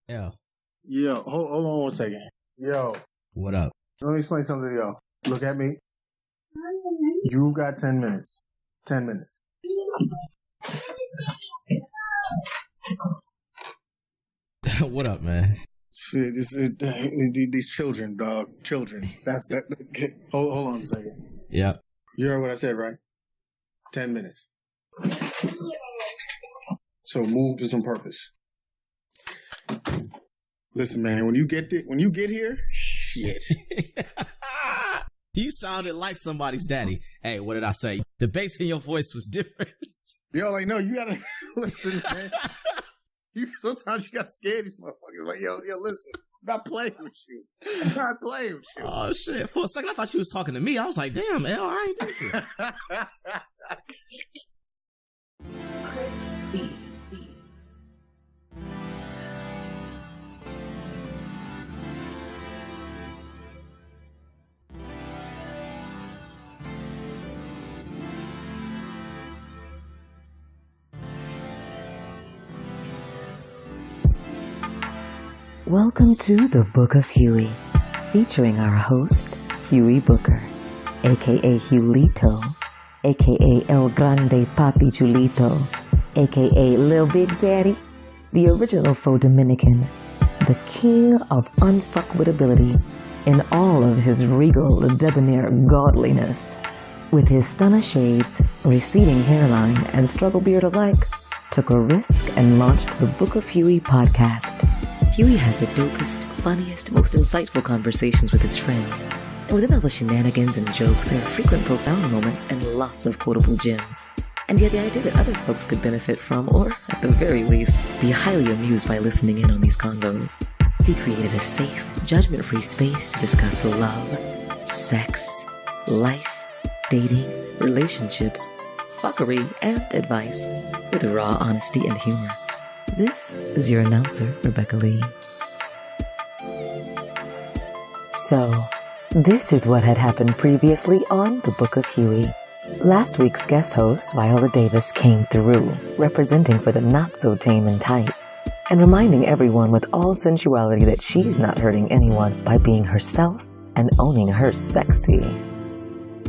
Yeah. Yo, hold on 1 second. Yo. What up? Let me explain something to y'all. Look at me. You've got 10 minutes. 10 minutes. What up, man? Shit, these children, dog. Children. That's that. Hold on a second. Yeah. You heard what I said, right? 10 minutes. So move to some purpose. Listen, man, when you get here, shit. You sounded like somebody's daddy. Hey, what did I say? The bass in your voice was different. Yo, like, no, you gotta listen, man. Sometimes you gotta scare these motherfuckers. Like, yo, listen, I'm not playing with you. I'm not playing with you. Oh, shit. For a second, I thought she was talking to me. I was like, damn, L, I ain't doing it. Welcome to the Book of Huey, featuring our host, Huey Booker, a.k.a. Hulito, a.k.a. El Grande Papi Chulito, a.k.a. Lil Big Daddy, the original faux Dominican, the king of unfuckwitability in all of his regal, debonair godliness. With his stunner shades, receding hairline, and struggle beard alike, took a risk and launched the Book of Huey podcast. Huey has the dopest, funniest, most insightful conversations with his friends. And within all the shenanigans and jokes, there are frequent profound moments and lots of quotable gems. And yet the idea that other folks could benefit from, or at the very least, be highly amused by listening in on these convos. He created a safe, judgment-free space to discuss love, sex, life, dating, relationships, fuckery, and advice with raw honesty and humor. This is your announcer, Rebecca Lee. So, this is what had happened previously on The Book of Huey. Last week's guest host, Viola Davis, came through, representing for the not-so-tame and tight, and reminding everyone with all sensuality that she's not hurting anyone by being herself and owning her sexy.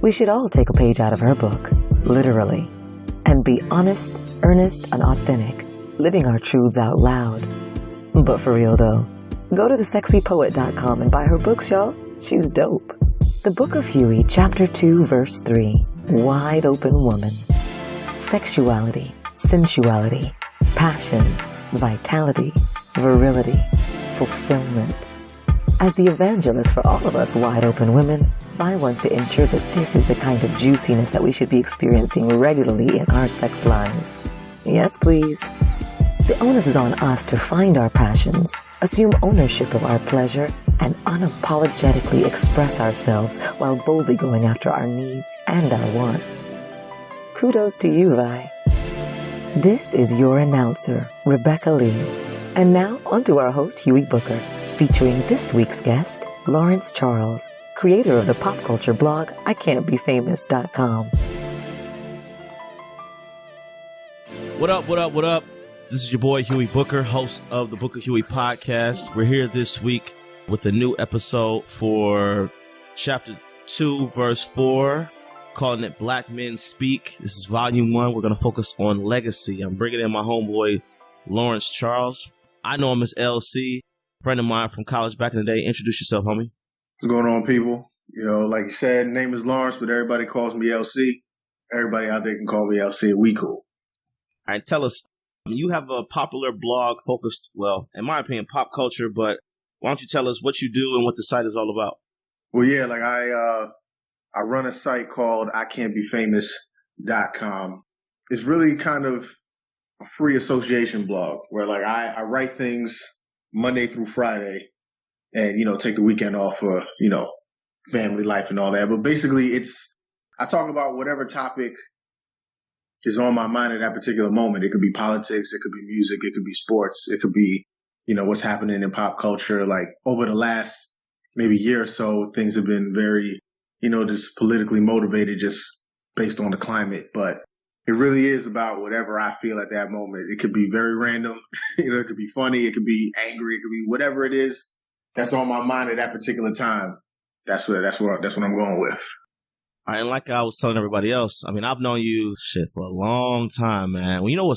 We should all take a page out of her book, literally, and be honest, earnest, and authentic, living our truths out loud. But for real though, go to thesexypoet.com and buy her books, y'all. She's dope. The Book of Huey, Chapter 2, Verse 3, Wide Open Woman. Sexuality, sensuality, passion, vitality, virility, fulfillment. As the evangelist for all of us wide open women, Vi wants to ensure that this is the kind of juiciness that we should be experiencing regularly in our sex lives. Yes, please. The onus is on us to find our passions, assume ownership of our pleasure, and unapologetically express ourselves while boldly going after our needs and our wants. Kudos to you, Vi. This is your announcer, Rebecca Lee. And now, onto our host, Huey Booker, featuring this week's guest, Lawrence Charles, creator of the pop culture blog ICan'tBeFamous.com. What up, what up, what up? This is your boy Huey Booker, host of the Book of Huey podcast. We're here this week with a new episode for Chapter 2, Verse 4, calling it Black Men Speak. This is Volume 1. We're going to focus on legacy. I'm bringing in my homeboy, Lawrence Charles. I know him as LC, friend of mine from college back in the day. Introduce yourself, homie. What's going on, people? You know, like you said, name is Lawrence, but everybody calls me LC. Everybody out there can call me LC. We cool. All right, tell us, you have a popular blog focused, well, in my opinion, pop culture, but why don't you tell us what you do and what the site is all about? Well, yeah, like I run a site called ICan'tBeFamous.com. It's really kind of a free association blog where like I write things Monday through Friday and, you know, take the weekend off for, you know, family life and all that. But basically I talk about whatever topic is on my mind at that particular moment. It could be politics, it could be music, it could be sports, it could be, you know, what's happening in pop culture. Like over the last maybe year or so, things have been very, you know, just politically motivated just based on the climate. But it really is about whatever I feel at that moment. It could be very random. It could be funny. It could be angry. It could be whatever it is that's on my mind at that particular time. That's what I'm going with. All right, and like I was telling everybody else, I mean, I've known you for a long time, man. Well, you know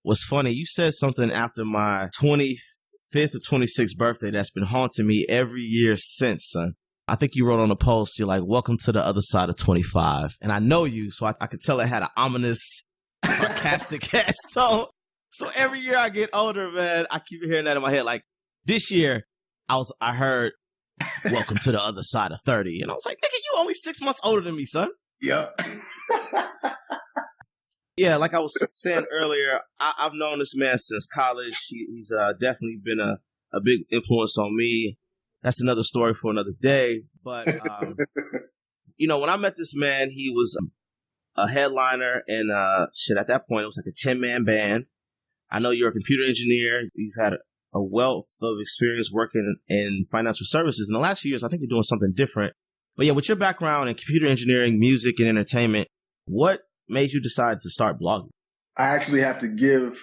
what's funny? You said something after my 25th or 26th birthday that's been haunting me every year since, son. I think you wrote on a post, you're like, welcome to the other side of 25. And I know you, so I could tell it had an ominous, sarcastic tone. So every year I get older, man, I keep hearing that in my head. Like this year, I heard, welcome to the other side of 30. And I was like, nigga, you only 6 months older than me, son. Yep. Yeah, like I was saying earlier, I've known this man since college. He's definitely been a big influence on me. That's another story for another day. But, when I met this man, he was a headliner and at that point, it was like a 10-man band. I know you're a computer engineer. You've had a wealth of experience working in financial services. In the last few years, I think you're doing something different. But yeah, with your background in computer engineering, music, and entertainment, what made you decide to start blogging? I actually have to give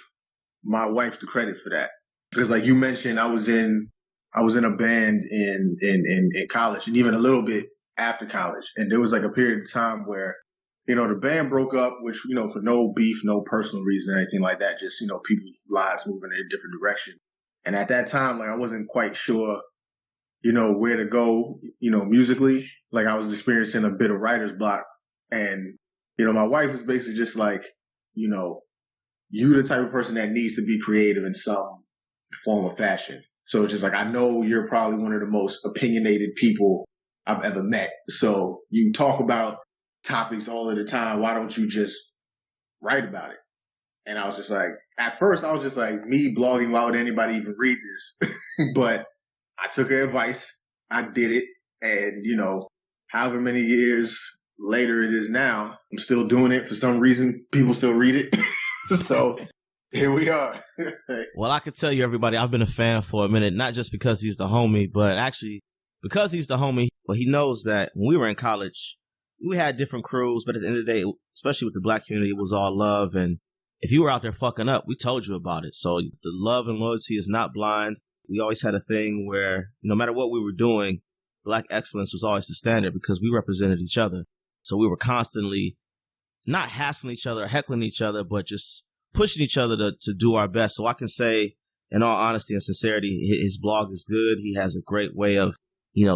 my wife the credit for that. Because like you mentioned, I was in a band in college and even a little bit after college. And there was like a period of time where, the band broke up, which, for no beef, no personal reason, anything like that, just, people's lives moving in a different direction. And at that time, like, I wasn't quite sure, where to go, musically. Like, I was experiencing a bit of writer's block. And, my wife was basically just like, you the type of person that needs to be creative in some form or fashion. So it's just like, I know you're probably one of the most opinionated people I've ever met. So you talk about topics all of the time. Why don't you just write about it? And I was just like, at first I was just like, me blogging, why would anybody even read this? But I took her advice. I did it. And, however many years later it is now, I'm still doing it. For some reason, people still read it. So here we are. Well, I could tell you, everybody, I've been a fan for a minute, not just because he's the homie, but actually because he's the homie. But he knows that when we were in college, we had different crews, but at the end of the day, especially with the black community, it was all love. And if you were out there fucking up, we told you about it. So the love and loyalty is not blind. We always had a thing where no matter what we were doing, black excellence was always the standard because we represented each other. So we were constantly not hassling each other or heckling each other, but just pushing each other to do our best. So I can say, in all honesty and sincerity, his blog is good. He has a great way of,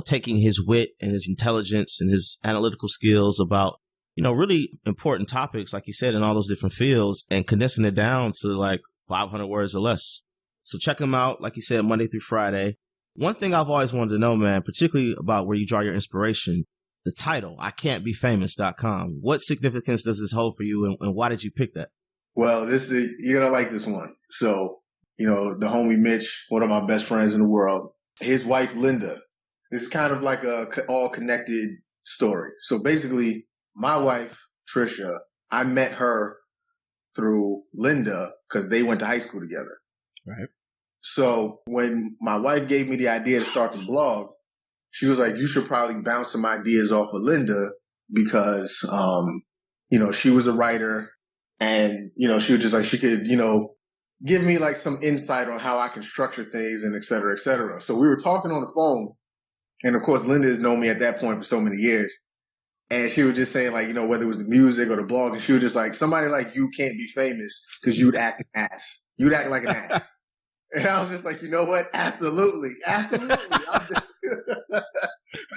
taking his wit and his intelligence and his analytical skills about, really important topics, like you said, in all those different fields and condensing it down to like 500 words or less. So check him out, like you said, Monday through Friday. One thing I've always wanted to know, man, particularly about where you draw your inspiration, the title, ICan'tBeFamous.com. What significance does this hold for you and why did you pick that? Well, you're going to like this one. So, the homie Mitch, one of my best friends in the world, his wife, Linda, this is kind of like a all connected story. So basically my wife, Trisha, I met her through Linda because they went to high school together. Right. So when my wife gave me the idea to start the blog, she was like, you should probably bounce some ideas off of Linda because, she was a writer and, she was just like, she could, give me like some insight on how I can structure things and et cetera, et cetera. So we were talking on the phone. And of course, Linda has known me at that point for so many years. And she was just saying like, whether it was the music or the blog, and she was just like, somebody like you can't be famous because you'd act an ass. You'd act like an ass. And I was just like, you know what? Absolutely. Absolutely.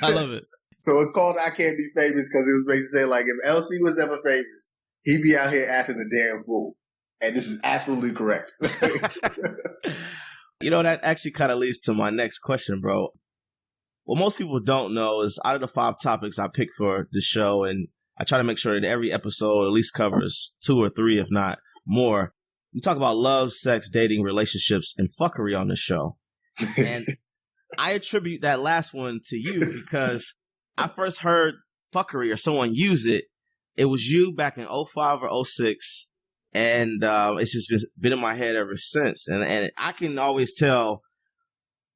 I love it. So it's called I Can't Be Famous because it was basically saying like, if LC was ever famous, he'd be out here acting a damn fool. And this is absolutely correct. That actually kind of leads to my next question, bro. What most people don't know is out of the 5 topics I picked for the show, and I try to make sure that every episode at least covers 2 or 3, if not more. We talk about love, sex, dating, relationships, and fuckery on the show. And I attribute that last one to you because I first heard fuckery or someone use it. It was you back in 05 or 06. And it's just been in my head ever since. And I can always tell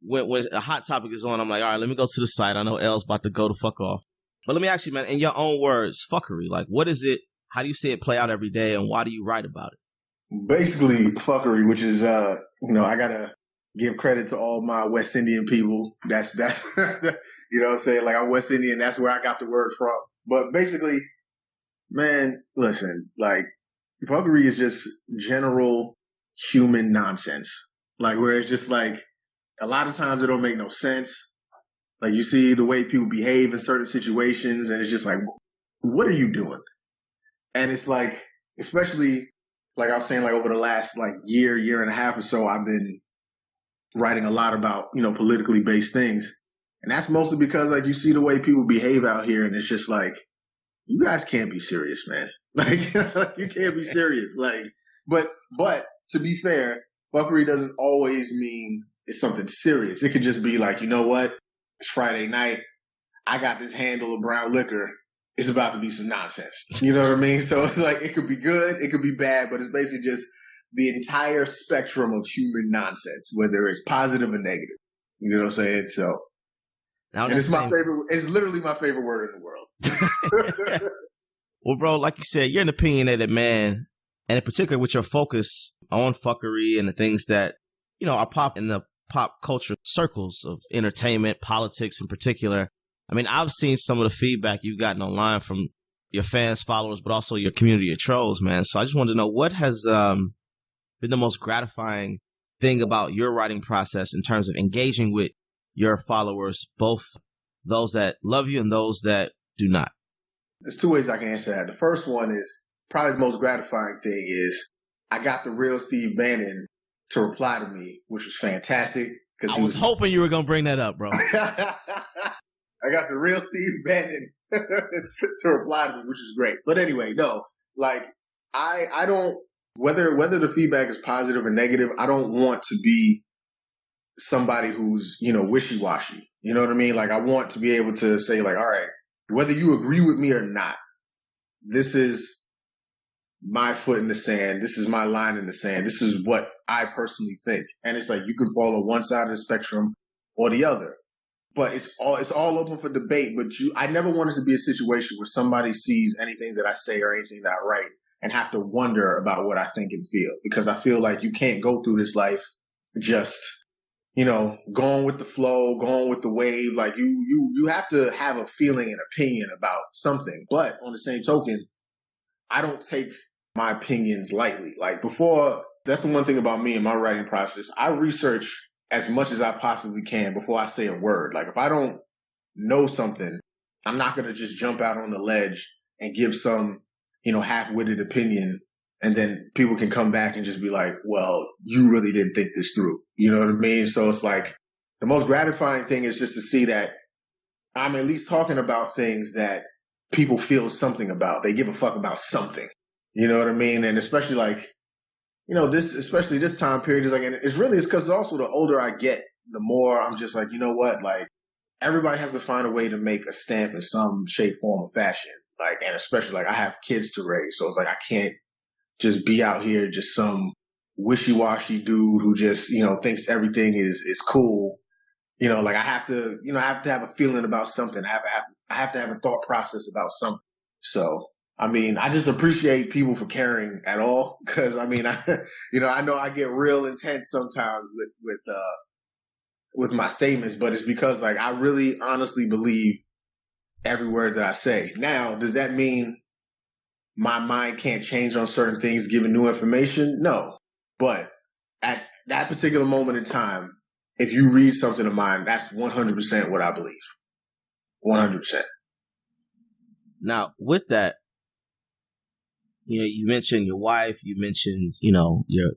when a hot topic is on, I'm like, all right, let me go to the site. I know L's about to go the fuck off. But let me ask you, man, in your own words, fuckery, like what is it? How do you see it play out every day, and why do you write about it? Basically, fuckery, which is, I gotta give credit to all my West Indian people. That's, you know what I'm saying? Like, I'm West Indian. That's where I got the word from. But basically, man, listen, like, fuckery is just general human nonsense. Like, where it's just like, a lot of times it don't make no sense. Like, you see the way people behave in certain situations, and it's just like, what are you doing? And it's like, especially, like I was saying, like over the last like year and a half or so, I've been writing a lot about, politically based things. And that's mostly because like you see the way people behave out here, and it's just like, you guys can't be serious, man. Like, you can't be serious. Like, but to be fair, fuckery doesn't always mean it's something serious. It could just be like, you know what? It's Friday night. I got this handle of brown liquor. It's about to be some nonsense. You know what I mean? So it's like, it could be good, it could be bad, but it's basically just the entire spectrum of human nonsense, whether it's positive or negative. You know what I'm saying? So, and it's my favorite, it's literally my favorite word in the world. Well, bro, like you said, you're an opinionated man, and in particular with your focus on fuckery and the things that, are pop in the pop culture circles of entertainment, politics in particular. I mean, I've seen some of the feedback you've gotten online from your fans, followers, but also your community of trolls, man. So I just wanted to know, what has been the most gratifying thing about your writing process in terms of engaging with your followers, both those that love you and those that do not? There's two ways I can answer that. The first one is probably the most gratifying thing is I got the real Steve Bannon to reply to me, which was fantastic. I was hoping you were going to bring that up, bro. I got the real Steve Bannon to reply to me, which is great. But anyway, no, like I don't, whether the feedback is positive or negative, I don't want to be somebody who's, wishy-washy. You know what I mean? Like, I want to be able to say like, all right, whether you agree with me or not, this is my foot in the sand. This is my line in the sand. This is what I personally think. And it's like, you can fall on one side of the spectrum or the other. But it's all open for debate. But I never wanted to be a situation where somebody sees anything that I say or anything that I write and have to wonder about what I think and feel. Because I feel like you can't go through this life just, going with the flow, going with the wave. Like you have to have a feeling and opinion about something. But on the same token, I don't take my opinions lightly. Like before, that's the one thing about me in my writing process. I research as much as I possibly can before I say a word. Like if I don't know something, I'm not going to just jump out on the ledge and give some, half-witted opinion. And then people can come back and just be like, well, you really didn't think this through. You know what I mean? So it's like the most gratifying thing is just to see that I'm at least talking about things that people feel something about. They give a fuck about something. You know what I mean? And especially like, especially this time period is like, and it's because also the older I get, the more I'm just like, you know what? Like everybody has to find a way to make a stamp in some shape, form, or fashion. Like, and especially like I have kids to raise. So it's like, I can't just be out here just some wishy-washy dude who just, thinks everything is cool. Like I have to have a feeling about something. I have to have a thought process about something. So, I mean, I just appreciate people for caring at all. Cause I mean, I know I get real intense sometimes with my statements, but it's because like, I really honestly believe every word that I say. Now, does that mean my mind can't change on certain things given new information? No. But at that particular moment in time, if you read something of mine, that's 100% what I believe. 100%. Now, with that, you mentioned your wife, you mentioned, your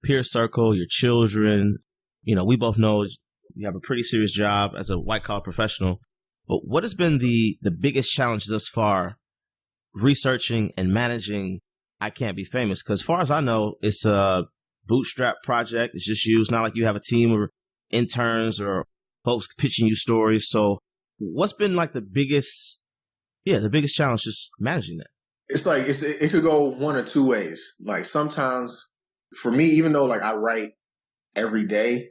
peer circle, your children. We both know you have a pretty serious job as a white-collar professional. But what has been the biggest challenge thus far researching and managing I Can't Be Famous? Because as far as I know, it's a bootstrap project. It's just you. It's not like you have a team of interns or folks pitching you stories. So what's been like the biggest challenge just managing that? It's like, it could go one or two ways. Like sometimes for me, even though like I write every day,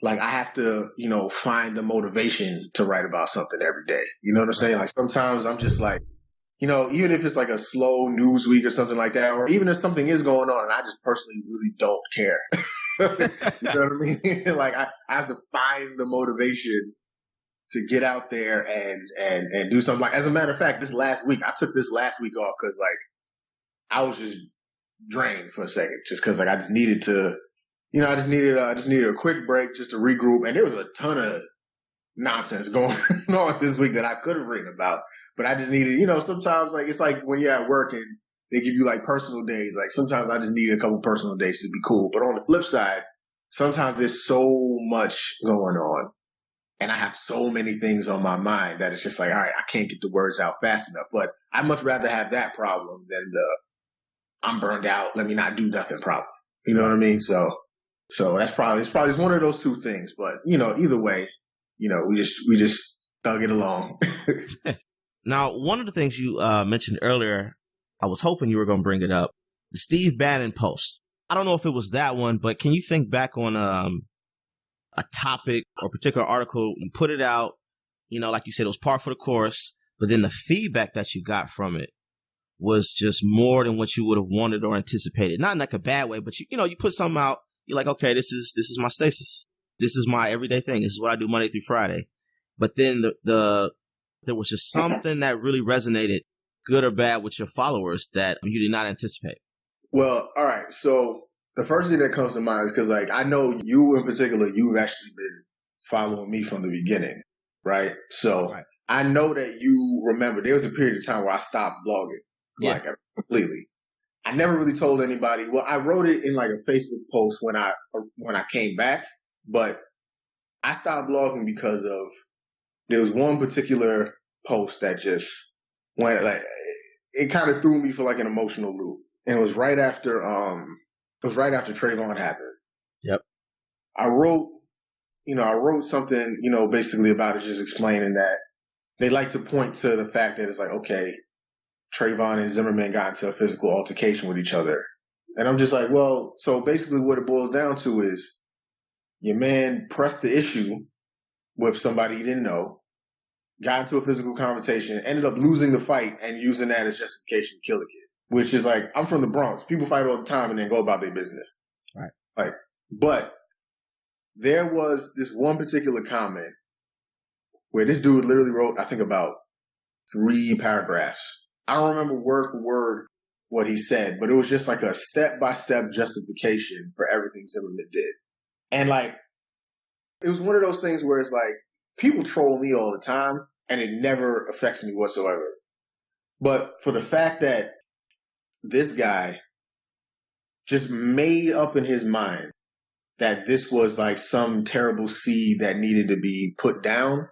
like I have to, find the motivation to write about something every day. You know what I'm saying? Like sometimes I'm just like, even if it's like a slow news week or something like that, or even if something is going on and I just personally really don't care. You know what I mean? Like I have to find the motivation to get out there and do something. Like, as a matter of fact, I took this last week off because like I was just drained for a second, just because like I just needed to, I just needed a quick break just to regroup. And there was a ton of nonsense going on this week that I could have written about, but I just needed, sometimes like it's like when you're at work and they give you like personal days. Like sometimes I just need a couple personal days to be cool. But on the flip side, sometimes there's so much going on. And I have so many things on my mind that it's just like, all right, I can't get the words out fast enough. But I'd much rather have that problem than I'm burned out, let me not do nothing problem. You know what I mean? So it's probably one of those two things. But, either way, we just thug it along. Now, one of the things you mentioned earlier, I was hoping you were going to bring it up, the Steve Bannon post. I don't know if it was that one, but can you think back on a topic or particular article? You put it out, like you said, it was par for the course, but then the feedback that you got from it was just more than what you would have wanted or anticipated. Not in like a bad way, but you put something out, you're like, okay, this is my stasis. This is my everyday thing. This is what I do Monday through Friday. But then there was just something that really resonated, good or bad, with your followers that you did not anticipate. Well, all right. So the first thing that comes to mind is because, like, I know you in particular, you've actually been following me from the beginning, right? So right. I know that you remember there was a period of time where I stopped blogging, completely. I never really told anybody. Well, I wrote it in like a Facebook post when I came back, but I stopped blogging because of there was one particular post that just went like it kind of threw me for like an emotional loop, and it was right after Trayvon happened. Yep. I wrote something, basically about it, just explaining that they like to point to the fact that it's like, okay, Trayvon and Zimmerman got into a physical altercation with each other. And I'm just like, well, so basically what it boils down to is your man pressed the issue with somebody he didn't know, got into a physical confrontation, ended up losing the fight and using that as justification to kill the kid. Which is like, I'm from the Bronx. People fight all the time and then go about their business. Right. Like, but there was this one particular comment where this dude literally wrote, I think, about 3 paragraphs. I don't remember word for word what he said, but it was just like a step-by-step justification for everything Zimmerman did. And like, it was one of those things where it's like, people troll me all the time and it never affects me whatsoever. But for the fact that this guy just made up in his mind that this was like some terrible seed that needed to be put down,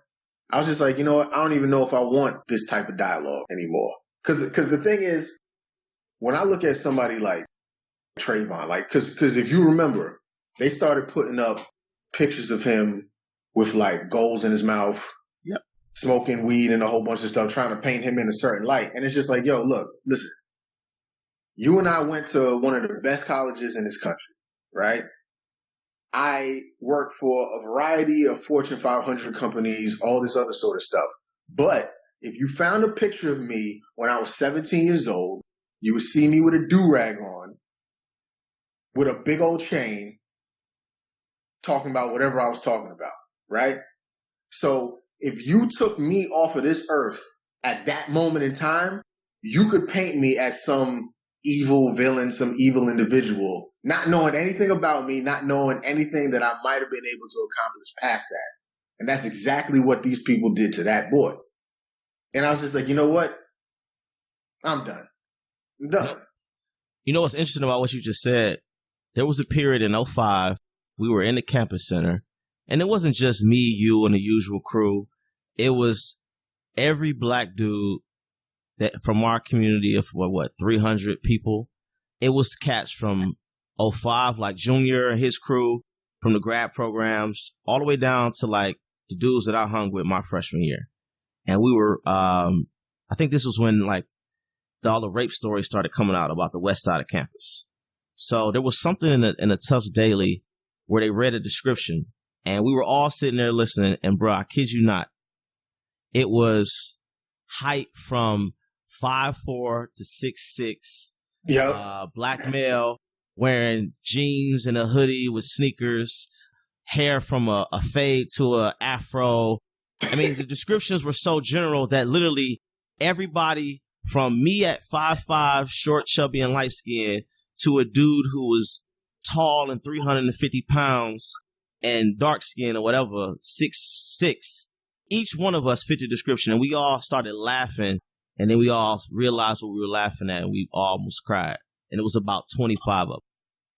I was just like, you know what? I don't even know if I want this type of dialogue anymore. Because the thing is, when I look at somebody like Trayvon, like, because if you remember, they started putting up pictures of him with like goals in his mouth, yep, smoking weed and a whole bunch of stuff, trying to paint him in a certain light. And it's just like, yo, look, listen, you and I went to one of the best colleges in this country, right? I worked for a variety of Fortune 500 companies, all this other sort of stuff. But if you found a picture of me when I was 17 years old, you would see me with a do-rag on, with a big old chain, talking about whatever I was talking about, right? So if you took me off of this earth at that moment in time, you could paint me as some evil villain, some evil individual, not knowing anything about me, not knowing anything that I might have been able to accomplish past that. And that's exactly what these people did to that boy. And I was just like, you know what? I'm done. I'm done. You know what's interesting about what you just said? There was a period in 2005, we were in the campus center, and it wasn't just me, you, and the usual crew. It was every black dude that from our community of 300 people. It was cats from 2005, like Junior and his crew, from the grad programs, all the way down to like the dudes that I hung with my freshman year. And we were, I think this was when like all the rape stories started coming out about the west side of campus. So there was something in the Tufts Daily where they read a description and we were all sitting there listening. And bro, I kid you not, it was hype from 5'4" to 6'6". Yep. Black male wearing jeans and a hoodie with sneakers, hair from a fade to a afro. I mean, the descriptions were so general that literally everybody from me at 5'5", short, chubby, and light skinned, to a dude who was tall and 350 pounds and dark skinned or whatever, 6'6". Each one of us fit the description, and we all started laughing. And then we all realized what we were laughing at, and we almost cried. And it was about 25 of them.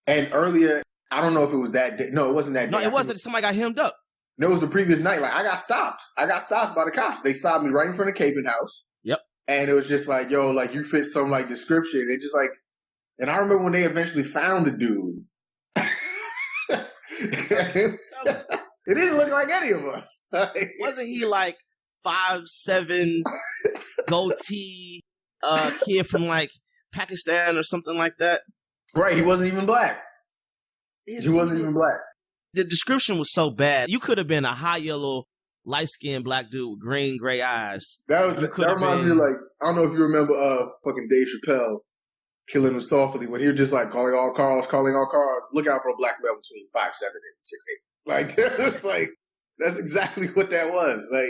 And earlier, I don't know if it was that day. No, it wasn't that day. No, it wasn't. Somebody got hemmed up. No, it was the previous night. Like, I got stopped. I got stopped by the cops. They stopped me right in front of Capon House. Yep. And it was just like, yo, like, you fit some, like, description. It just, like, and I remember when they eventually found the dude. It didn't look like any of us. Wasn't he, like, 5'7", goatee, kid from, like, Pakistan or something like that? Right, he wasn't even black. He wasn't even black. The description was so bad. You could have been a high yellow, light-skinned black dude with green, gray eyes. That reminds me of, like, I don't know if you remember fucking Dave Chappelle, Killing Him Softly, when he was just like calling all cars, look out for a black male between 5'7" and 6'8". Like, it's like, that's exactly what that was. Like,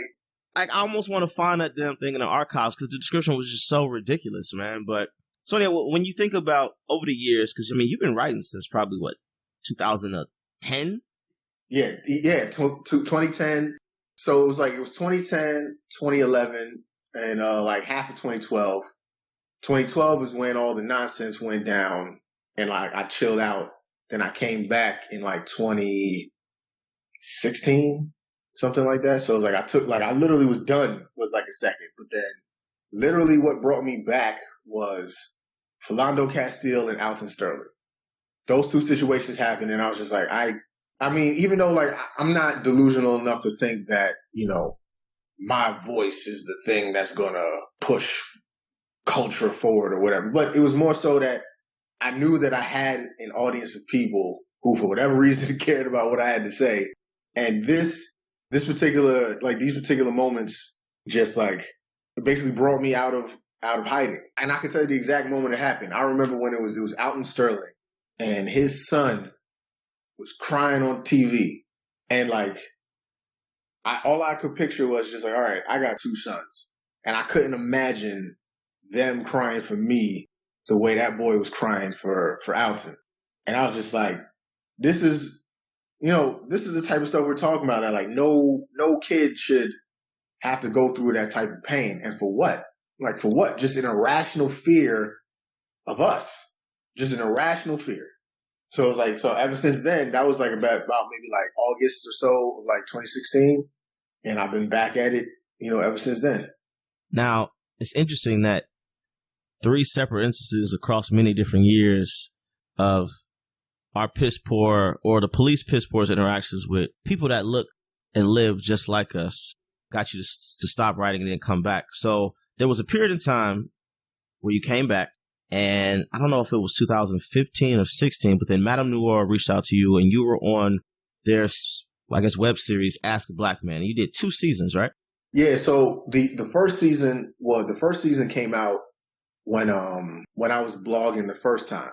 I almost want to find that damn thing in the archives because the description was just so ridiculous, man. But, Sonia, when you think about over the years, because, I mean, you've been writing since probably, 2010? Yeah, 2010. So it was 2010, 2011, and like half of 2012. 2012 is when all the nonsense went down, and like I chilled out. Then I came back in like 2016, something like that. So it was like I literally was done was like a second, but then literally what brought me back was Philando Castile and Alton Sterling. Those two situations happened, and I was just like, I mean, even though like I'm not delusional enough to think that, you know, my voice is the thing that's gonna push culture forward or whatever, but it was more so that I knew that I had an audience of people who, for whatever reason, cared about what I had to say, and these particular moments just like basically brought me out of hiding. And I can tell you the exact moment it happened. I remember when it was Alton Sterling, and his son was crying on TV, and like all I could picture was just like, all right, I got two sons, and I couldn't imagine them crying for me the way that boy was crying for Alton. And I was just like, this is the type of stuff we're talking about, that like no kid should have to go through that type of pain. And for what? Like, for what? Just an irrational fear of us. Just an irrational fear. So it was like, so ever since then, that was like about maybe like August or so of like 2016. And I've been back at it, ever since then. Now, it's interesting that 3 separate instances across many different years of our piss poor, or the police piss poor's interactions with people that look and live just like us, got you to stop writing and then come back. So there was a period in time where you came back, and I don't know if it was 2015 or 16, but then Madame Noir reached out to you, and you were on their, I guess, web series, Ask a Black Man. And you did 2 seasons, right? Yeah. So the first season came out when I was blogging the first time.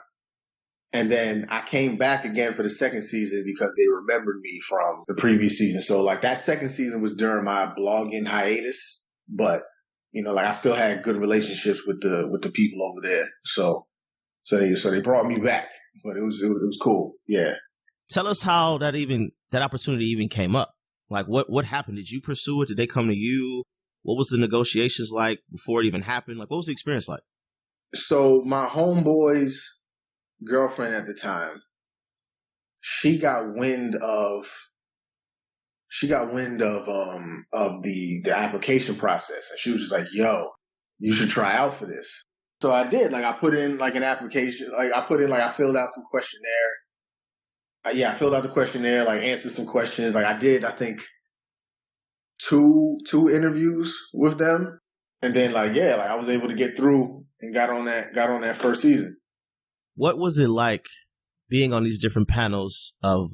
And then I came back again for the second season because they remembered me from the previous season. So like that second season was during my blogging hiatus, but like I still had good relationships with the people over there. So they brought me back, but it was cool. Yeah. Tell us how that opportunity even came up. Like what happened? Did you pursue it? Did they come to you? What was the negotiations like before it even happened? Like, what was the experience like? So my homeboy's girlfriend at the time, she got wind of the application process, and she was just like, yo, you should try out for this. So I did. Like, I put in like an application, I filled out some questionnaire. I filled out the questionnaire, like answered some questions. Like I did, I think 2 interviews with them. And then I was able to get through and got on that first season. What was it like being on these different panels of,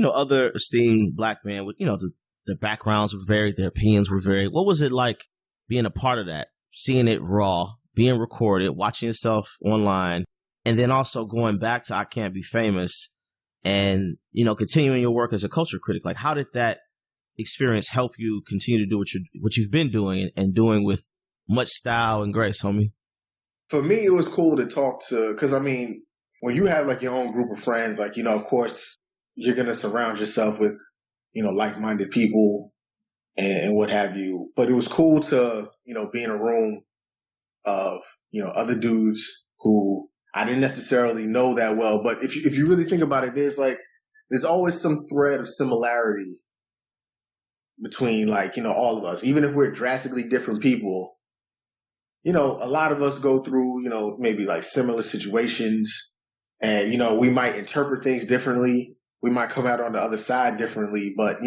other esteemed black men with, their backgrounds were varied, their opinions were varied. What was it like being a part of that seeing it raw, being recorded, watching yourself online, and then also going back to I Can't Be Famous and, continuing your work as a culture critic. Like, how did that experience help you continue to do what you've been doing and doing with much style and grace, homie? For me, it was cool to talk to, because when you have like your own group of friends, like, of course, you're going to surround yourself with, like-minded people and what have you. But it was cool to, be in a room of, other dudes who I didn't necessarily know that well. But if you really think about it, there's always some thread of similarity between all of us, even if we're drastically different people. A lot of us go through, maybe like similar situations and, we might interpret things differently. We might come out on the other side differently, but,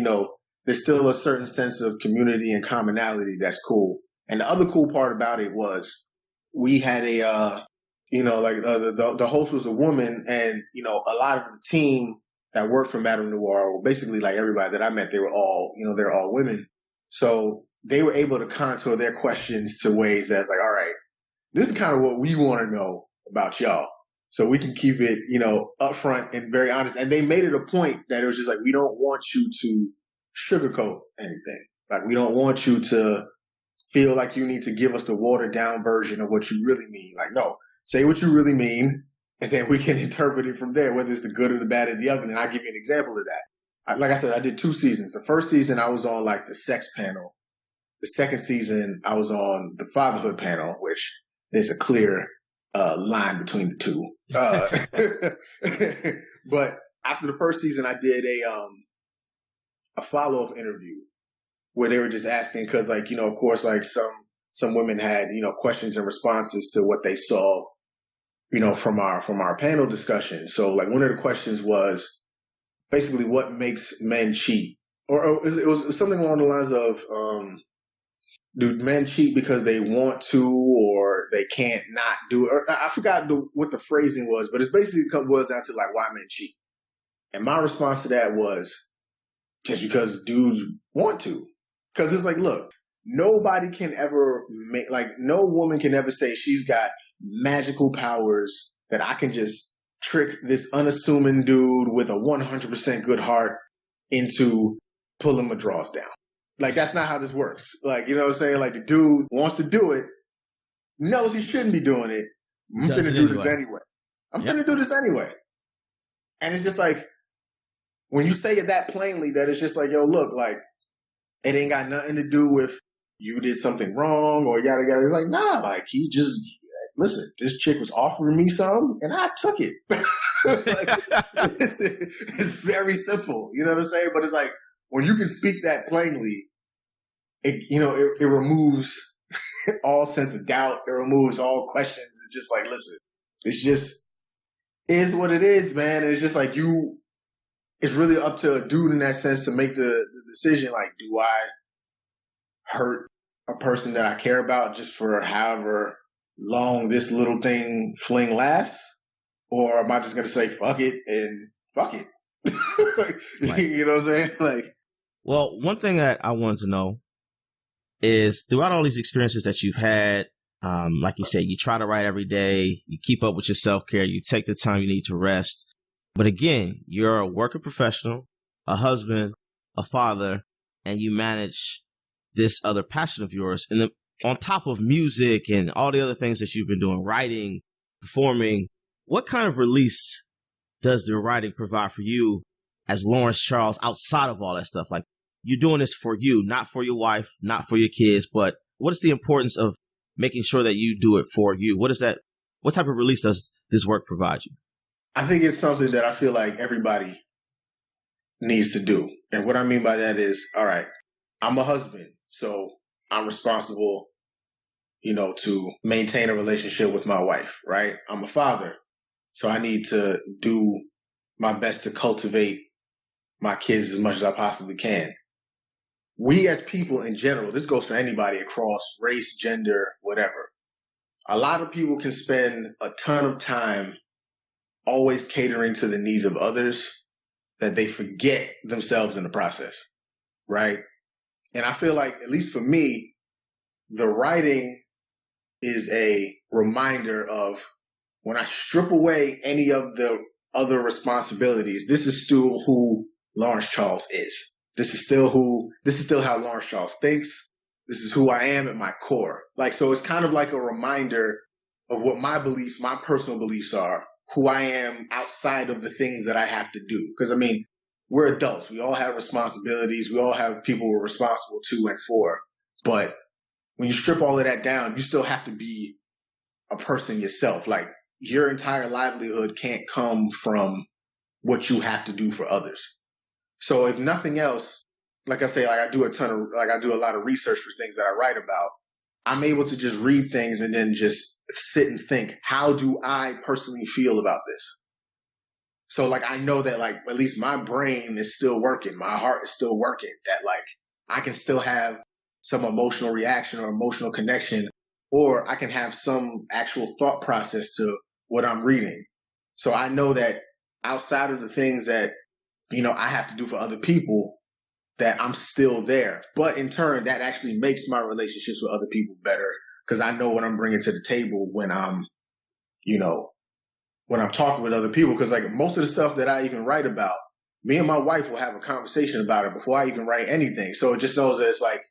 there's still a certain sense of community and commonality that's cool. And the other cool part about it was we had the host was a woman and, a lot of the team that worked for Madame Noir, basically like everybody that I met, they were all, they're all women. So they were able to contour their questions to ways that's like, all right, this is kind of what we want to know about y'all. So we can keep it, upfront and very honest. And they made it a point that it was just like, we don't want you to sugarcoat anything. Like, we don't want you to feel like you need to give us the watered down version of what you really mean. Like, no, say what you really mean. And then we can interpret it from there, whether it's the good or the bad or the ugly. And I'll give you an example of that. Like I said, I did 2 seasons. The first season, I was on like the sex panel. The second season, I was on the fatherhood panel, which there's a clear line between the two. But after the first season, I did a follow-up interview where they were just asking, because of course, like some women had, questions and responses to what they saw, from our panel discussion. So like one of the questions was basically what makes men cheat, or it was something along the lines of, do men cheat because they want to, or they can't not do it? Or I forgot what the phrasing was, but it's basically boils down to like why men cheat. And my response to that was just because dudes want to. Because it's like, look, nobody can ever no woman can ever say she's got magical powers that I can just trick this unassuming dude with a 100% good heart into pulling my drawers down. Like, that's not how this works. Like, you know what I'm saying? Like, the dude wants to do it, knows he shouldn't be doing it. I'm going to do this anyway. I'm going to do this anyway. And it's just like, when you say it that plainly, that it's just like, yo, look, like, it ain't got nothing to do with you did something wrong or yada yada. It's like, nah, like, he just, listen, this chick was offering me some and I took it. Like, it's very simple. You know what I'm saying? But it's like, when you can speak that plainly, it removes all sense of doubt. It removes all questions. It's just like, listen, it's just is what it is, man. And it's just like it's really up to a dude in that sense to make the decision. Like, do I hurt a person that I care about just for however long this little fling lasts? Or am I just going to say, fuck it and fuck it? Like, you know what I'm saying? Like, well, one thing that I wanted to know is throughout all these experiences that you've had, like you said, you try to write every day, you keep up with your self-care, you take the time you need to rest. But again, you're a working professional, a husband, a father, and you manage this other passion of yours. And on top of music and all the other things that you've been doing, writing, performing, what kind of release does the writing provide for you as Lawrence Charles outside of all that stuff? Like, you're doing this for you, not for your wife, not for your kids, but what is the importance of making sure that you do it for you? What type of release does this work provide you? I think it's something that I feel like everybody needs to do. And what I mean by that is, all right, I'm a husband, so I'm responsible, to maintain a relationship with my wife, right? I'm a father, so I need to do my best to cultivate my kids as much as I possibly can. We as people in general, this goes for anybody across race, gender, whatever. A lot of people can spend a ton of time always catering to the needs of others that they forget themselves in the process, right? And I feel like, at least for me, the writing is a reminder of when I strip away any of the other responsibilities, this is still who Lawrence Charles is. This is still how Lawrence Charles thinks. This is who I am at my core. Like, so it's kind of like a reminder of what my beliefs, my personal beliefs are, who I am outside of the things that I have to do. Because, I mean, we're adults. We all have responsibilities. We all have people we're responsible to and for. But when you strip all of that down, you still have to be a person yourself. Like, your entire livelihood can't come from what you have to do for others. So if nothing else, like I say, I do a lot of research for things that I write about. I'm able to just read things and then just sit and think, how do I personally feel about this? So like, I know that like, at least my brain is still working. My heart is still working, that like, I can still have some emotional reaction or emotional connection, or I can have some actual thought process to what I'm reading. So I know that outside of the things that, I have to do for other people, that I'm still there. But in turn, that actually makes my relationships with other people better, because I know what I'm bringing to the table when I'm talking with other people. Because like, most of the stuff that I even write about, me and my wife will have a conversation about it before I even write anything. So it just knows that it's like,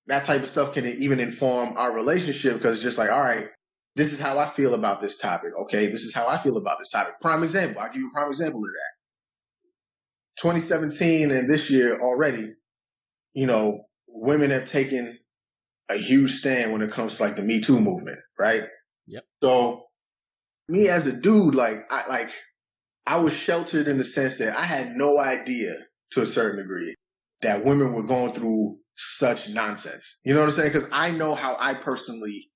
that type of stuff can even inform our relationship, because it's just like, all right, this is how I feel about this topic. Okay, this is how I feel about this topic. Prime example. I'll give you a prime example of that. 2017 and this year already, women have taken a huge stand when it comes to like the Me Too movement, right? Yep. So me as a dude, I was sheltered in the sense that I had no idea, to a certain degree, that women were going through such nonsense. You know what I'm saying? Because I know how I personally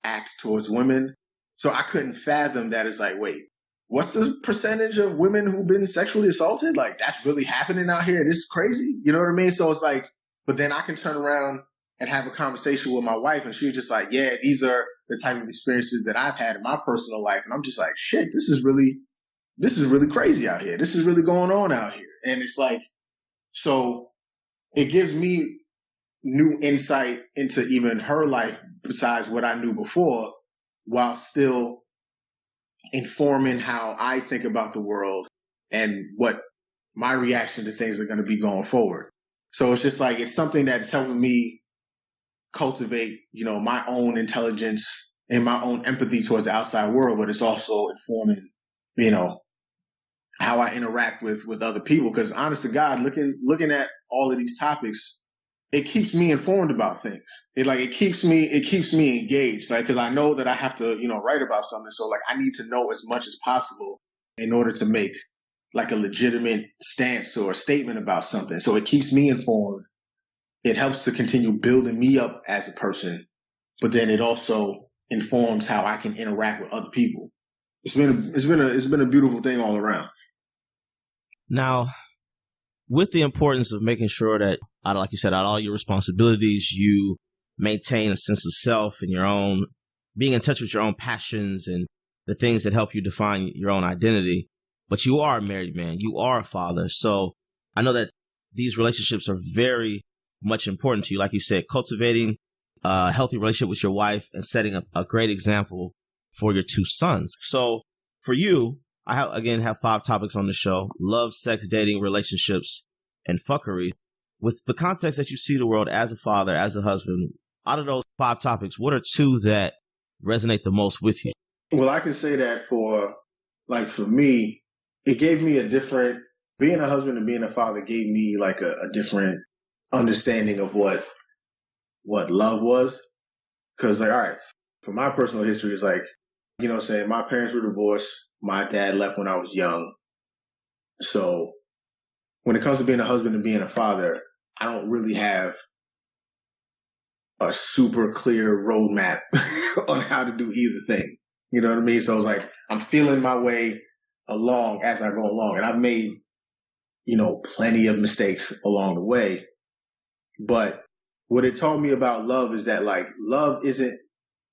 act towards women. So I couldn't fathom that. It's like, wait, what's the percentage of women who've been sexually assaulted? Like, that's really happening out here. This is crazy. You know what I mean? So it's like, but then I can turn around and have a conversation with my wife, and she's just like, yeah, these are the type of experiences that I've had in my personal life. And I'm just like, shit, this is really crazy out here. This is really going on out here. And it's like, so it gives me new insight into even her life besides what I knew before, while still informing how I think about the world and what my reaction to things are going to be going forward. So it's just like, it's something that's helping me cultivate, my own intelligence and my own empathy towards the outside world, but it's also informing, how I interact with other people. Because honest to God, looking at all of these topics, it keeps me informed about things. It keeps me engaged. Like, cause I know that I have to, write about something. So like, I need to know as much as possible in order to make like a legitimate stance or a statement about something. So it keeps me informed. It helps to continue building me up as a person, but then it also informs how I can interact with other people. It's been a beautiful thing all around. Now, with the importance of making sure that, like you said, out of all your responsibilities, you maintain a sense of self and your own, being in touch with your own passions and the things that help you define your own identity. But you are a married man. You are a father. So I know that these relationships are very much important to you. Like you said, cultivating a healthy relationship with your wife and setting a great example for your two sons. So for you, I have 5 topics on the show: love, sex, dating, relationships, and fuckery. With the context that you see the world as a father, as a husband, out of those 5 topics, what are 2 that resonate the most with you? Well, I can say that for me, it gave me being a husband and being a father gave me like a different understanding of what love was. Cause like, all right, for my personal history, it's like, saying my parents were divorced. My dad left when I was young. So when it comes to being a husband and being a father, I don't really have a super clear roadmap on how to do either thing. You know what I mean? So it's like, I'm feeling my way along as I go along. And I've made, plenty of mistakes along the way. But what it taught me about love is that like, love isn't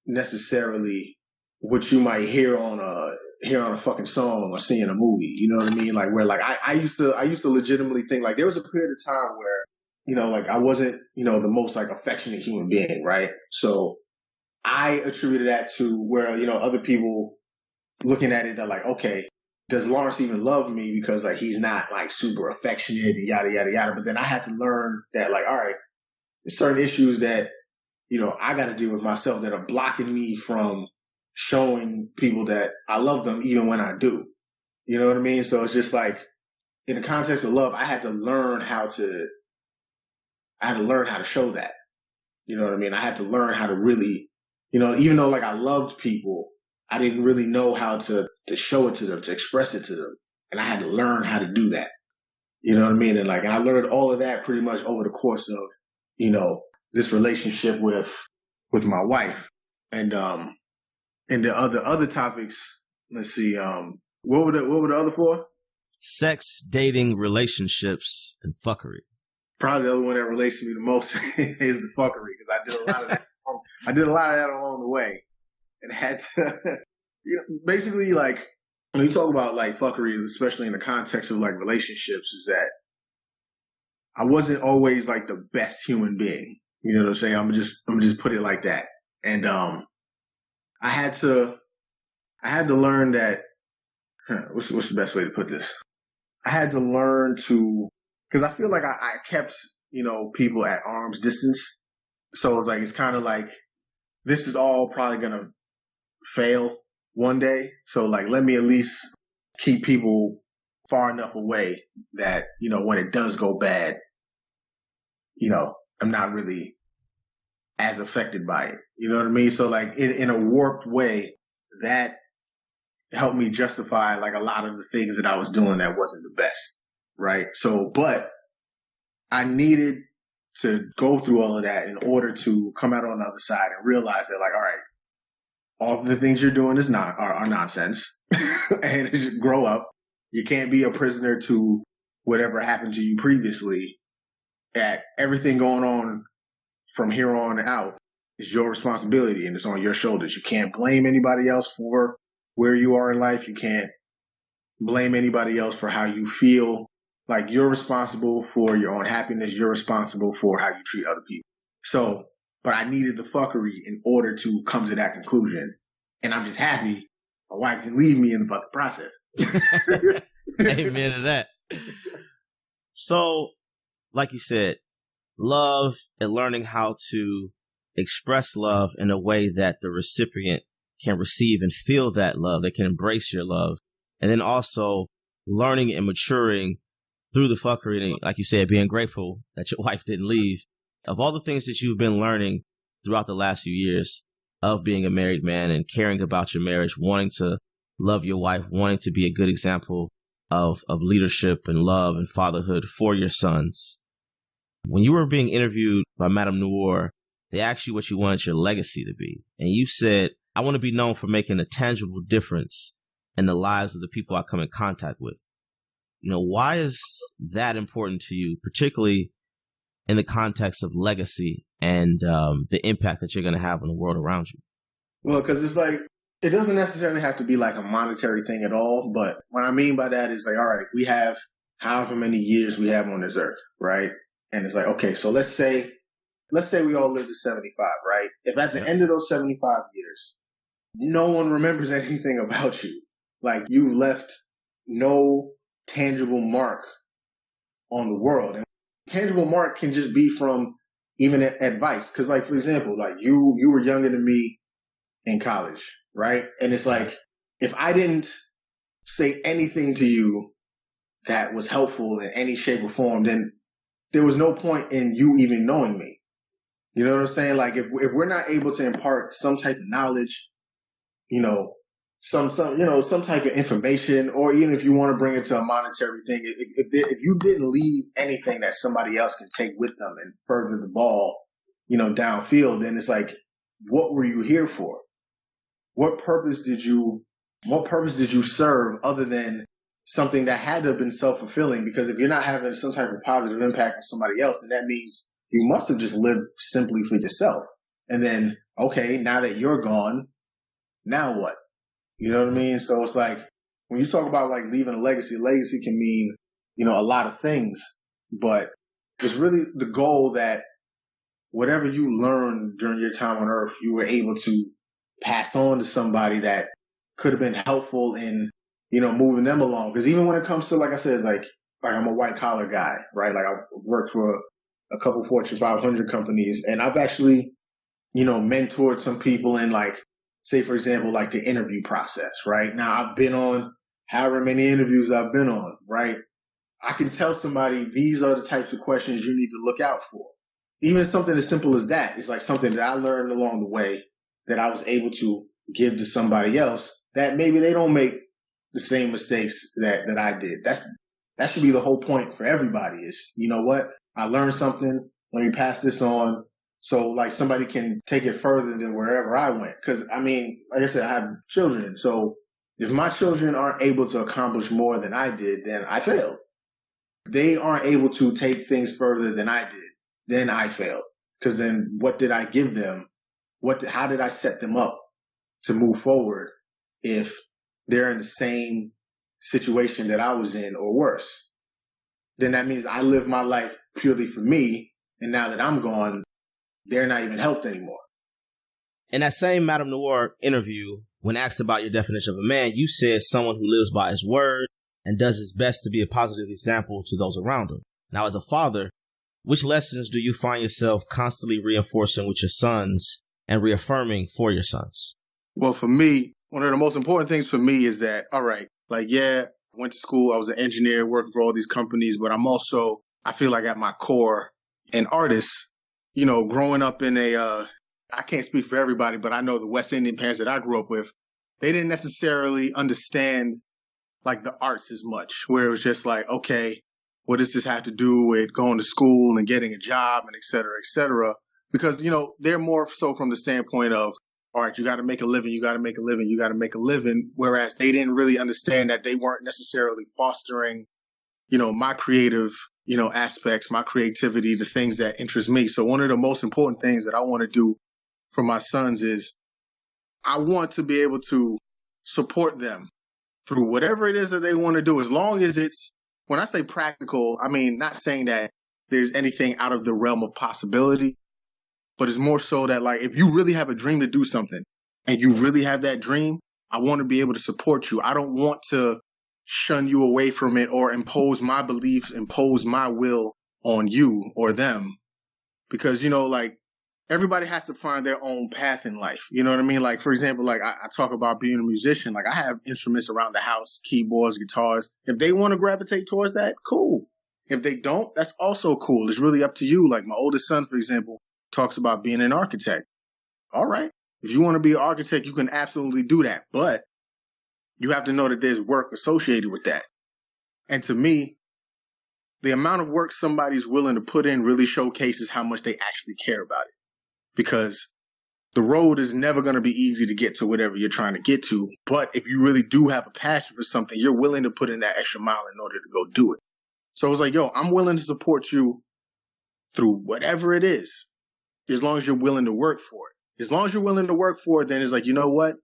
necessarily what you might hear on a fucking song or see in a movie. You know what I mean? Like, where like I used to legitimately think, like, there was a period of time where like I wasn't, the most like affectionate human being, right? So I attributed that to where, other people looking at it, they're like, okay, does Lawrence even love me? Because like he's not like super affectionate and yada, yada, yada. But then I had to learn that like, all right, there's certain issues that, I got to deal with myself that are blocking me from showing people that I love them even when I do. You know what I mean? So it's just like in the context of love, I had to learn how to show that. You know what I mean? I had to learn how to really, even though like I loved people, I didn't really know how to show it to them, to express it to them. And I had to learn how to do that. You know what I mean? And I learned all of that pretty much over the course of, this relationship with my wife. And the other topics, let's see, what were the other four? Sex, dating, relationships, and fuckery. Probably the other one that relates to me the most is the fuckery, because I did a lot of that. I did a lot of that along the way, and had to basically like when you talk about like fuckery, especially in the context of like relationships, is that I wasn't always like the best human being. You know what I'm saying? I'm just put it like that. And I had to learn that. What's the best way to put this? I had to learn to, because I feel like I kept people at arm's distance. So it's kind of like this is all probably gonna fail one day. So like let me at least keep people far enough away that when it does go bad, I'm not really as affected by it. You know what I mean? So like in a warped way, that helped me justify like a lot of the things that I was doing that wasn't the best. Right. So, but I needed to go through all of that in order to come out on the other side and realize that like, all right, all of the things you're doing are nonsense and just grow up. You can't be a prisoner to whatever happened to you previously. That everything going on from here on out is your responsibility and it's on your shoulders. You can't blame anybody else for where you are in life. You can't blame anybody else for how you feel. Like you're responsible for your own happiness. You're responsible for how you treat other people. So, but I needed the fuckery in order to come to that conclusion. And I'm just happy my wife didn't leave me in the fucking process. Amen to that. So, like you said, love and learning how to express love in a way that the recipient can receive and feel that love. They can embrace your love. And then also learning and maturing through the fuckery. And like you said, being grateful that your wife didn't leave. Of all the things that you've been learning throughout the last few years of being a married man and caring about your marriage, wanting to love your wife, wanting to be a good example of leadership and love and fatherhood for your sons. When you were being interviewed by Madame Noir, they asked you what you wanted your legacy to be. And you said, I want to be known for making a tangible difference in the lives of the people I come in contact with. Why is that important to you, particularly in the context of legacy and the impact that you're going to have on the world around you? Well, because it's like, it doesn't necessarily have to be like a monetary thing at all. But what I mean by that is like, all right, we have however many years we have on this earth, right? And it's like, okay, so let's say we all live to 75, right? If at the end of those 75 years, no one remembers anything about you, like you left no tangible mark on the world. And tangible mark can just be from even advice. Cause like, for example, like you were younger than me in college, right? And it's like, if I didn't say anything to you that was helpful in any shape or form, then there was no point in you even knowing me. You know what I'm saying? Like if we're not able to impart some type of knowledge, some type of information, or even if you want to bring it to a monetary thing, if you didn't leave anything that somebody else can take with them and further the ball, downfield, then it's like, what were you here for? What purpose did you serve other than something that had to have been self-fulfilling? Because if you're not having some type of positive impact on somebody else, then that means you must have just lived simply for yourself. And then, okay, now that you're gone, now what? You know what I mean? So it's like, when you talk about like leaving a legacy can mean, a lot of things, but it's really the goal that whatever you learned during your time on earth, you were able to pass on to somebody that could have been helpful in, moving them along. Because even when it comes to, like I said, it's like I'm a white collar guy, right? Like I've worked for a couple Fortune 500 companies, and I've actually, mentored some people in, like, say, for example, like the interview process, right? Now I've been on however many interviews I've been on, right? I can tell somebody these are the types of questions you need to look out for. Even something as simple as that is like something that I learned along the way that I was able to give to somebody else that maybe they don't make the same mistakes that I did. That should be the whole point for everybody is, you know what? I learned something. Let me pass this on. So like somebody can take it further than wherever I went. Cause I mean, like I said, I have children. So if my children aren't able to accomplish more than I did, then I failed. They aren't able to take things further than I did, then I failed. Because then what did I give them? How did I set them up to move forward if they're in the same situation that I was in or worse? Then that means I lived my life purely for me. And now that I'm gone, they're not even helped anymore. In that same Madame Noir interview, when asked about your definition of a man, you said someone who lives by his word and does his best to be a positive example to those around him. Now, as a father, which lessons do you find yourself constantly reinforcing with your sons and reaffirming for your sons? Well, for me, one of the most important things for me is that, all right, like, yeah, I went to school. I was an engineer working for all these companies, but I feel like at my core, an artist, growing up in I can't speak for everybody, but I know the West Indian parents that I grew up with, they didn't necessarily understand like the arts as much, where it was just like, okay, what does this have to do with going to school and getting a job and et cetera, et cetera? Because, they're more so from the standpoint of, all right, you got to make a living, you got to make a living, you got to make a living. Whereas they didn't really understand that they weren't necessarily fostering, my creative, aspects, my creativity, the things that interest me. So one of the most important things that I want to do for my sons is I want to be able to support them through whatever it is that they want to do, as long as it's, when I say practical, I mean, not saying that there's anything out of the realm of possibility, but it's more so that, like, if you really have a dream to do something and you really have that dream, I want to be able to support you. I don't want to shun you away from it or impose my beliefs, impose my will on you or them. Because, like, everybody has to find their own path in life. You know what I mean? Like, for example, like I talk about being a musician. Like, I have instruments around the house, keyboards, guitars. If they want to gravitate towards that, cool. If they don't, that's also cool. It's really up to you. Like my oldest son, for example, talks about being an architect. All right. If you want to be an architect, you can absolutely do that. But you have to know that there's work associated with that. And to me, the amount of work somebody's willing to put in really showcases how much they actually care about it. Because the road is never going to be easy to get to whatever you're trying to get to. But if you really do have a passion for something, you're willing to put in that extra mile in order to go do it. So it's like, yo, I'm willing to support you through whatever it is, as long as you're willing to work for it. As long as you're willing to work for it, then it's like, you know what?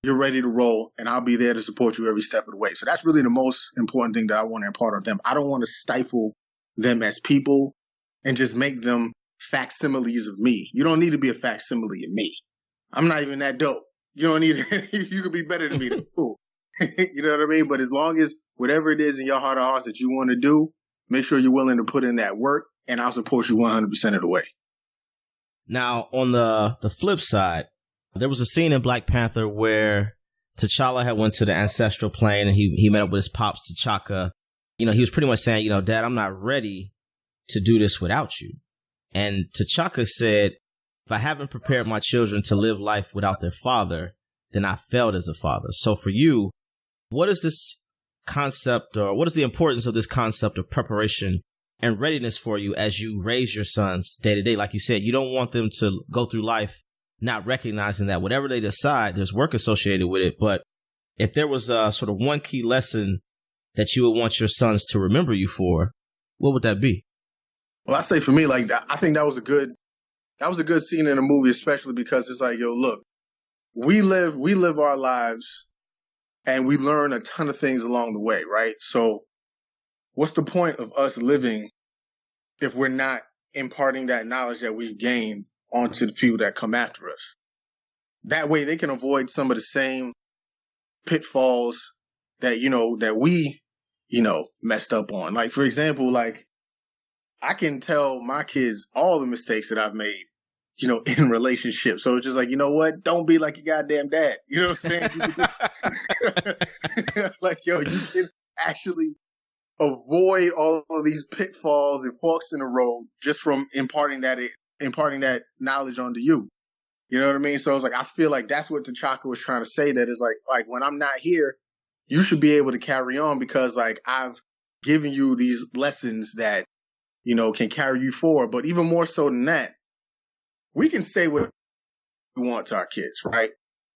You're ready to roll, and I'll be there to support you every step of the way. So that's really the most important thing that I want to impart on them. I don't want to stifle them as people and just make them facsimiles of me. You don't need to be a facsimile of me. I'm not even that dope. You don't need you could be better than me. Cool. You know what I mean? But as long as whatever it is in your heart of hearts that you want to do, make sure you're willing to put in that work, and I'll support you 100% of the way. Now, on the flip side, there was a scene in Black Panther where T'Challa had went to the ancestral plane and he met up with his pops, T'Chaka. He was pretty much saying, Dad, I'm not ready to do this without you. And T'Chaka said, if I haven't prepared my children to live life without their father, then I failed as a father. So for you, what is this concept, or what is the importance of this concept of preparation and readiness for you as you raise your sons day to day? Like you said, you don't want them to go through life not recognizing that whatever they decide, there's work associated with it. But if there was a sort of one key lesson that you would want your sons to remember you for, what would that be? Well, I say for me, like, I think that was a good scene in the movie, especially because it's like, yo, look, we live our lives and we learn a ton of things along the way, right? So what's the point of us living if we're not imparting that knowledge that we've gained onto the people that come after us. That way they can avoid some of the same pitfalls that, that we, messed up on. Like, for example, like, I can tell my kids all the mistakes that I've made, in relationships. So it's just like, you know what? Don't be like your goddamn dad. You know what I'm saying? Like, yo, you can actually avoid all of these pitfalls and forks in the road just from imparting that knowledge onto you. You know what I mean? So it's like, I feel like that's what T'Chaka was trying to say, that is like when I'm not here, you should be able to carry on because like I've given you these lessons that, can carry you forward. But even more so than that, we can say what we want to our kids, right?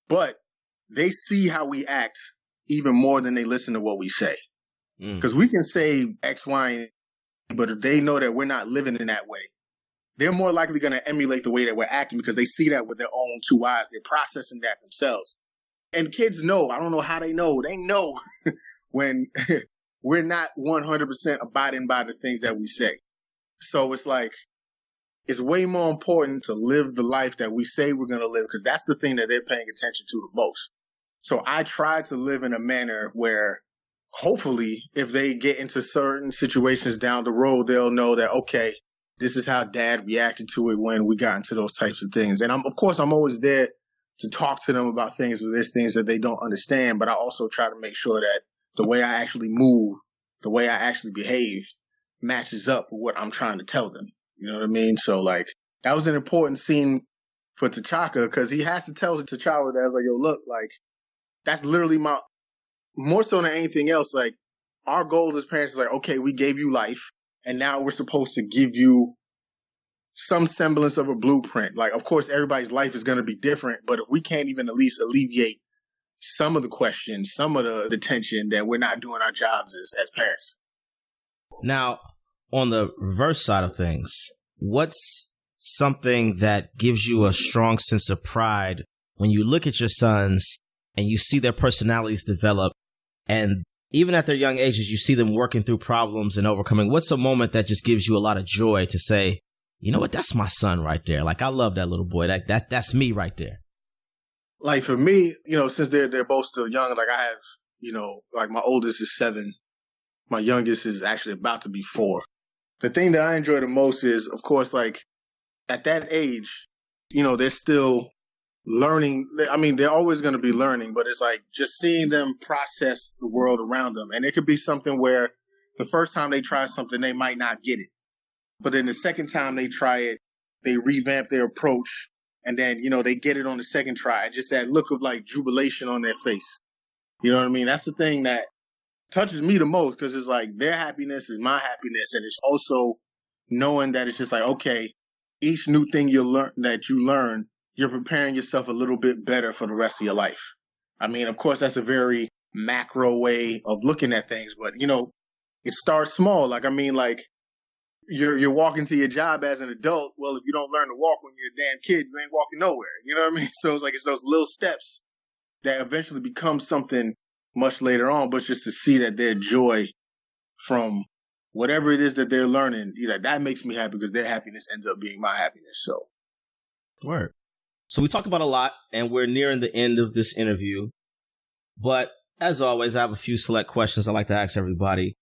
But they see how we act even more than they listen to what we say. Because we can say X, Y, but if they know that we're not living in that way, they're more likely going to emulate the way that we're acting because they see that with their own two eyes. They're processing that themselves. And kids know, I don't know how they know when we're not 100% abiding by the things that we say. So it's like, it's way more important to live the life that we say we're going to live because that's the thing that they're paying attention to the most. So I try to live in a manner where hopefully if they get into certain situations down the road, they'll know that, okay, this is how dad reacted to it when we got into those types of things. And I'm always there to talk to them about things where there's things that they don't understand. But I also try to make sure that the way I actually move, the way I actually behave matches up with what I'm trying to tell them. You know what I mean? So like that was an important scene for T'Chaka because he has to tell T'Challa that, like, yo, look, like that's literally more so than anything else, like our goals as parents is like, okay, we gave you life and now we're supposed to give you some semblance of a blueprint. Like, of course, everybody's life is going to be different, but if we can't even at least alleviate some of the questions, some of the tension, then we're not doing our jobs as parents. Now, on the reverse side of things, what's something that gives you a strong sense of pride when you look at your sons and you see their personalities develop, and even at their young ages, you see them working through problems and overcoming? What's a moment that just gives you a lot of joy to say, you know what, that's my son right there. Like, I love that little boy. That's me right there. Like for me, since they're both still young, like I have, like my oldest is 7. My youngest is actually about to be 4. The thing that I enjoy the most is, of course, like at that age, they're still learning. I mean, they're always going to be learning, but it's like just seeing them process the world around them. And it could be something where the first time they try something, they might not get it. But then the second time they try it, they revamp their approach. And then, they get it on the second try. And just that look of like jubilation on their face. You know what I mean? That's the thing that touches me the most because it's like their happiness is my happiness. And it's also knowing that it's just like, okay, each new thing you learn, you're preparing yourself a little bit better for the rest of your life. I mean, of course, that's a very macro way of looking at things, but it starts small. Like, I mean, like you're walking to your job as an adult. Well, if you don't learn to walk when you're a damn kid, you ain't walking nowhere. You know what I mean? So it's like, it's those little steps that eventually become something much later on, but just to see that their joy from whatever it is that they're learning, that makes me happy because their happiness ends up being my happiness. So. Word. So we talked about a lot, and we're nearing the end of this interview. But as always, I have a few select questions I like to ask everybody.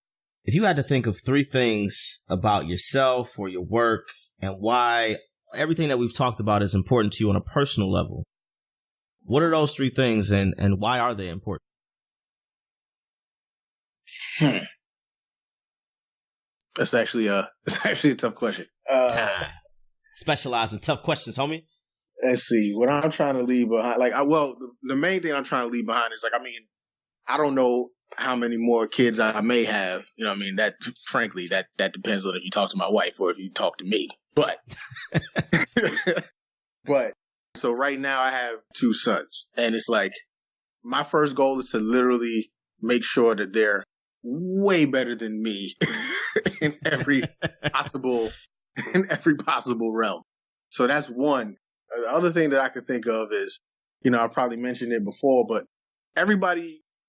If you had to think of 3 things about yourself or your work and why everything that we've talked about is important to you on a personal level, what are those 3 things and why are they important? That's actually a tough question. Specialize in tough questions, homie. Let's see. What I'm trying to leave behind, the main thing I'm trying to leave behind is like, I mean, I don't know how many more kids I may have. You know what I mean? That, frankly, that depends on if you talk to my wife or if you talk to me. But, so right now I have 2 sons, and it's like, my first goal is to literally make sure that they're way better than me in every possible realm. So that's one. The other thing that I could think of is, I probably mentioned it before, but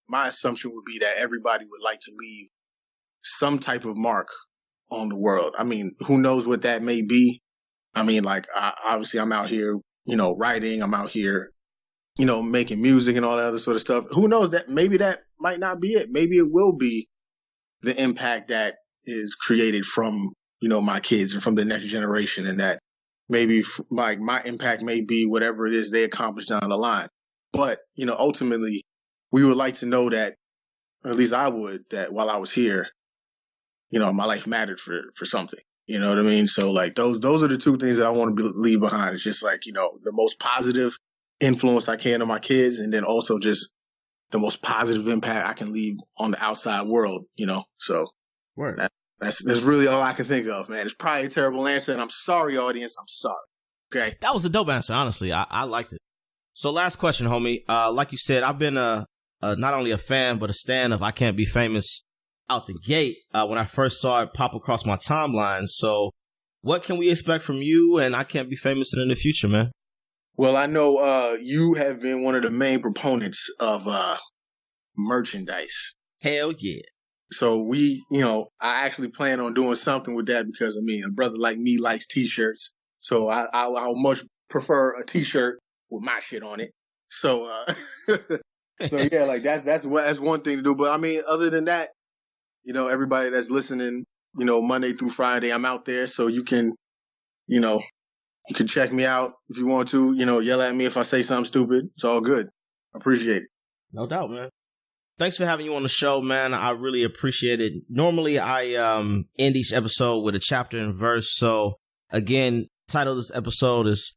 my assumption would be that everybody would like to leave some type of mark on the world. I mean, who knows what that may be? I mean, like, obviously I'm out here, writing. I'm out here, making music and all that other sort of stuff. Who knows that maybe that might not be it. Maybe it will be the impact that is created from, my kids and from the next generation, and that maybe like my impact may be whatever it is they accomplish down the line. But, ultimately we would like to know that, or at least I would, that while I was here, my life mattered for something. You know what I mean? So like those are the two things that I want to leave behind. It's just like, the most positive influence I can on my kids, and then also just the most positive impact I can leave on the outside world, So Word. That's really all I can think of, man. It's probably a terrible answer, and I'm sorry, audience. I'm sorry. Okay. That was a dope answer, honestly. I liked it. So last question, homie. Like you said, I've been not only a fan, but a stan of I Can't Be Famous out the gate when I first saw it pop across my timeline. So what can we expect from you and I Can't Be Famous in the future, man? Well, I know you have been one of the main proponents of merchandise. Hell yeah. So I actually plan on doing something with that because, a brother like me likes T-shirts. So I'll much prefer a T-shirt with my shit on it. So, so yeah, like that's one thing to do. But other than that, everybody that's listening, Monday through Friday, I'm out there. So you can check me out if you want to, yell at me if I say something stupid. It's all good. I appreciate it. No doubt, man. Thanks for having you on the show, man. I really appreciate it. Normally, I end each episode with a chapter and verse. So, again, title of this episode is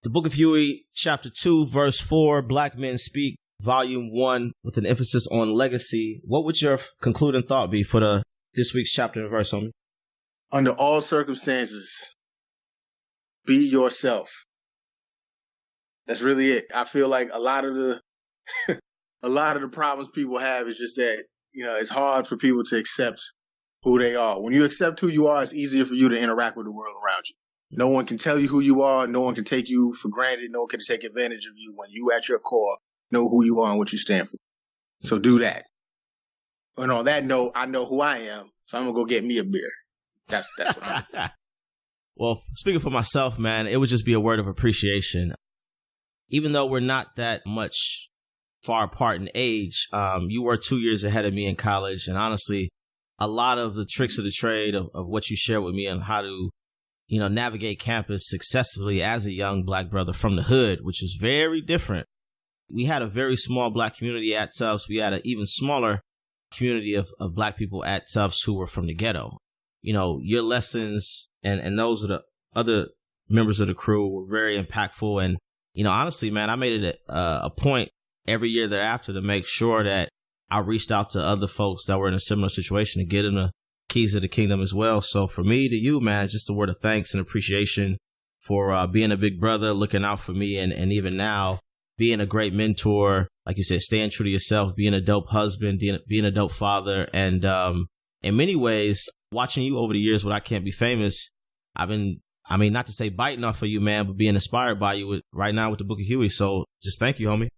The Book of Huey, Chapter 2, Verse 4, Black Men Speak, Volume 1, with an emphasis on legacy. What would your concluding thought be for this week's chapter and verse, homie? Under all circumstances, be yourself. That's really it. I feel like a lot of the problems people have is just that, it's hard for people to accept who they are. When you accept who you are, it's easier for you to interact with the world around you. No one can tell you who you are. No one can take you for granted. No one can take advantage of you when you at your core know who you are and what you stand for. So do that. And on that note, I know who I am, so I'm going to go get me a beer. That's what I'm doing. Well, speaking for myself, man, it would just be a word of appreciation. Even though we're not that much far apart in age, you were 2 years ahead of me in college, and honestly, a lot of the tricks of the trade of what you shared with me on how to, navigate campus successfully as a young Black brother from the hood, which is very different. We had a very small Black community at Tufts. We had an even smaller community of Black people at Tufts who were from the ghetto. Your lessons and those of the other members of the crew were very impactful. And, honestly, man, I made it a point every year thereafter to make sure that I reached out to other folks that were in a similar situation to get them the keys of the kingdom as well. So for me to you, man, just a word of thanks and appreciation for being a big brother, looking out for me, and even now being a great mentor, like you said, staying true to yourself, being a dope husband, being a dope father. And in many ways, watching you over the years with I Can't Be Famous, I've been, not to say biting off of you, man, but being inspired by you right now with the Book of Huey. So just thank you, homie.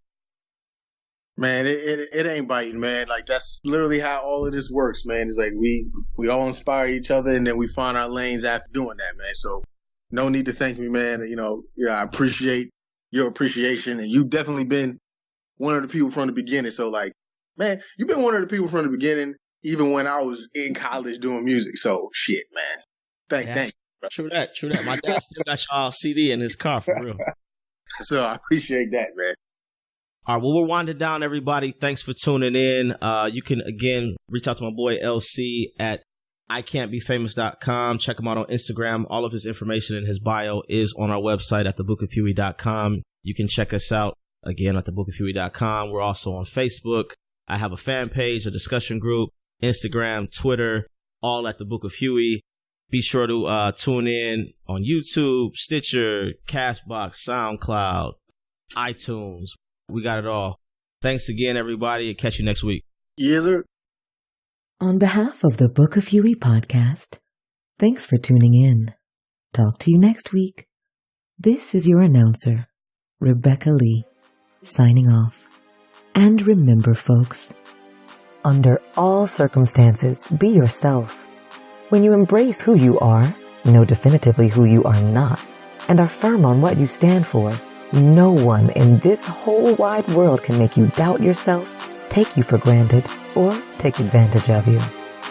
Man, it ain't biting, man. Like, that's literally how all of this works, man. It's like we all inspire each other, and then we find our lanes after doing that, man. So no need to thank me, man. I appreciate your appreciation, and you've definitely been one of the people from the beginning. So, like, man, you've been one of the people from the beginning, even when I was in college doing music. So, shit, man. Thank you. True that. My dad still got y'all CD in his car, for real. So I appreciate that, man. All right, well, we're winding down, everybody. Thanks for tuning in. You can, again, reach out to my boy LC at ican'tbefamous.com. Check him out on Instagram. All of his information in his bio is on our website at thebookofhuey.com. You can check us out, again, at thebookofhuey.com. We're also on Facebook. I have a fan page, a discussion group, Instagram, Twitter, all at The Book of Huey. Be sure to tune in on YouTube, Stitcher, Castbox, SoundCloud, iTunes. We got it all. Thanks again, everybody, and catch you next week. Yes, sir. On behalf of the Book of Huey podcast, thanks for tuning in. Talk to you next week. This is your announcer, Rebecca Lee, signing off. And remember, folks, under all circumstances, be yourself. When you embrace who you are, know definitively who you are not, and are firm on what you stand for, no one in this whole wide world can make you doubt yourself, take you for granted, or take advantage of you.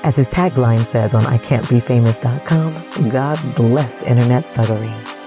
As his tagline says on ICan'tBeFamous.com, God bless internet thuggery.